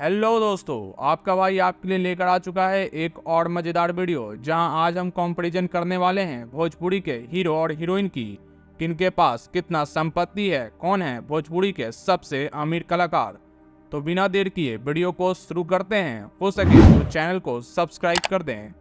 Hello दोस्तों, आपका भाई आपके लिए लेकर आ चुका है एक और मजेदार वीडियो जहां आज हम कंपैरिजन करने वाले हैं भोजपुरी के हीरो और हीरोइन की। किनके पास कितना संपत्ति है, कौन है भोजपुरी के सबसे अमीर कलाकार। तो बिना देर किए वीडियो को शुरू करते हैं। हो सके तो चैनल को सब्सक्राइब कर दें।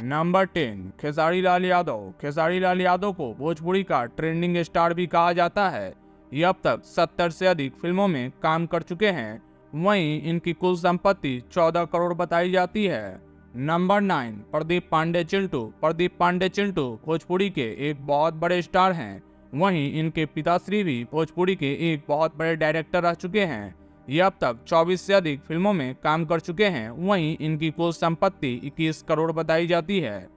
नंबर 10, खेसारी लाल यादव। खेसारी लाल यादव को भोजपुरी का ट्रेंडिंग स्टार भी कहा जाता है। ये अब तक 70 से अधिक फिल्मों में काम कर चुके हैं। वहीं इनकी कुल संपत्ति 14 करोड़ बताई जाती है। नंबर 9, प्रदीप पांडे चिंटू। प्रदीप पांडे चिंटू भोजपुरी के एक बहुत बड़े स्टार हैं। वहीं इनके पिताश्री भी भोजपुरी के एक बहुत बड़े डायरेक्टर रह चुके हैं। ये अब तक 24 से अधिक फिल्मों में काम कर चुके हैं। वहीं इनकी कुल संपत्ति 21 करोड़ बताई जाती है।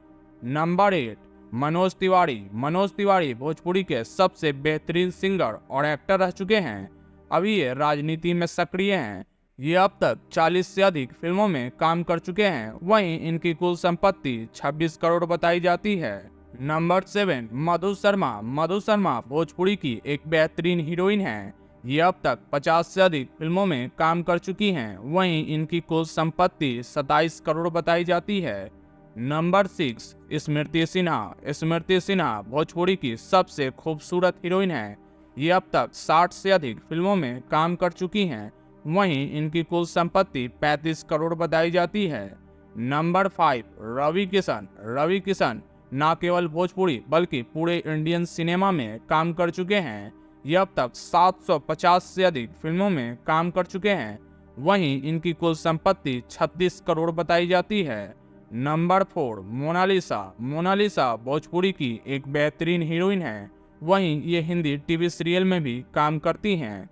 नंबर 8, मनोज तिवारी। मनोज तिवारी भोजपुरी के सबसे बेहतरीन सिंगर और एक्टर रह चुके हैं। अभी ये राजनीति में सक्रिय हैं। ये अब तक 40 से अधिक फिल्मों में काम कर चुके हैं। वहीं इनकी कुल संपत्ति 26 करोड़ बताई जाती है। नंबर 7, मधु शर्मा। मधु शर्मा भोजपुरी की एक बेहतरीन हीरोइन है। ये अब तक 50 से अधिक फिल्मों में काम कर चुकी हैं। वहीं इनकी कुल संपत्ति 27 करोड़ बताई जाती है। नंबर 6, स्मृति सिन्हा। स्मृति सिन्हा भोजपुरी की सबसे खूबसूरत हीरोइन है। ये अब तक 60 से अधिक फिल्मों में काम कर चुकी हैं। वहीं इनकी कुल संपत्ति 35 करोड़ बताई जाती है। नंबर 5, रवि किशन। रवि किशन न केवल भोजपुरी बल्कि पूरे इंडियन सिनेमा में काम कर चुके हैं। ये अब तक 750 से अधिक फिल्मों में काम कर चुके हैं। वहीं इनकी कुल संपत्ति 36 करोड़ बताई जाती है। Number 4, Mona Lisa. मोनालिसा भोजपुरी की एक बेहतरीन हीरोइन है। वहीं ये हिंदी टीवी सीरियल में भी काम करती हैं।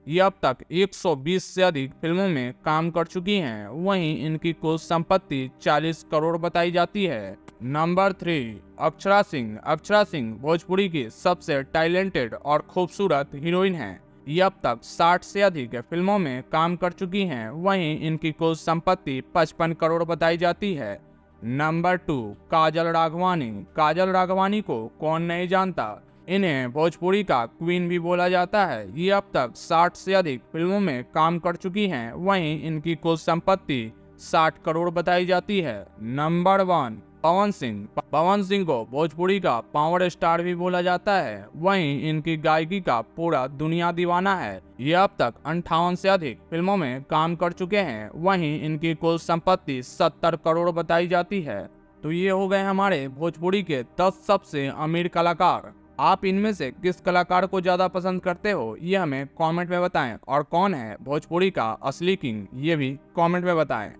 ये अब तक 120 से अधिक फिल्मों में काम कर चुकी हैं। वहीं इनकी कुल संपत्ति 40 करोड़ बताई जाती है। नंबर 3, अक्षरा सिंह। अक्षरा सिंह भोजपुरी की सबसे टैलेंटेड और खूबसूरत हीरोइन है। ये अब तक 60 से अधिक फिल्मों में काम कर चुकी हैं। वहीं इनकी कुल संपत्ति 55 करोड़ बताई जाती है। नंबर 2, काजल राघवानी। काजल राघवानी को कौन नहीं जानता। इन्हें भोजपुरी का क्वीन भी बोला जाता है। ये अब तक 60 से अधिक फिल्मों में काम कर चुकी हैं। वहीं इनकी कुल संपत्ति 60 करोड़ बताई जाती है। नंबर 1, पवन सिंह। पवन सिंह को भोजपुरी का पावर स्टार भी बोला जाता है। वहीं इनकी गायकी का पूरा दुनिया दीवाना है। ये अब तक 58 से अधिक फिल्मों में काम कर चुके हैं। वहीं इनकी कुल संपत्ति 70 करोड़ बताई जाती है। तो ये हो गए हमारे भोजपुरी के 10 सबसे अमीर कलाकार। आप इनमें से किस कलाकार को ज्यादा पसंद करते हो, ये हमें कमेंट में बताएं। और कौन है भोजपुरी का असली किंग, ये भी कमेंट में बताएं।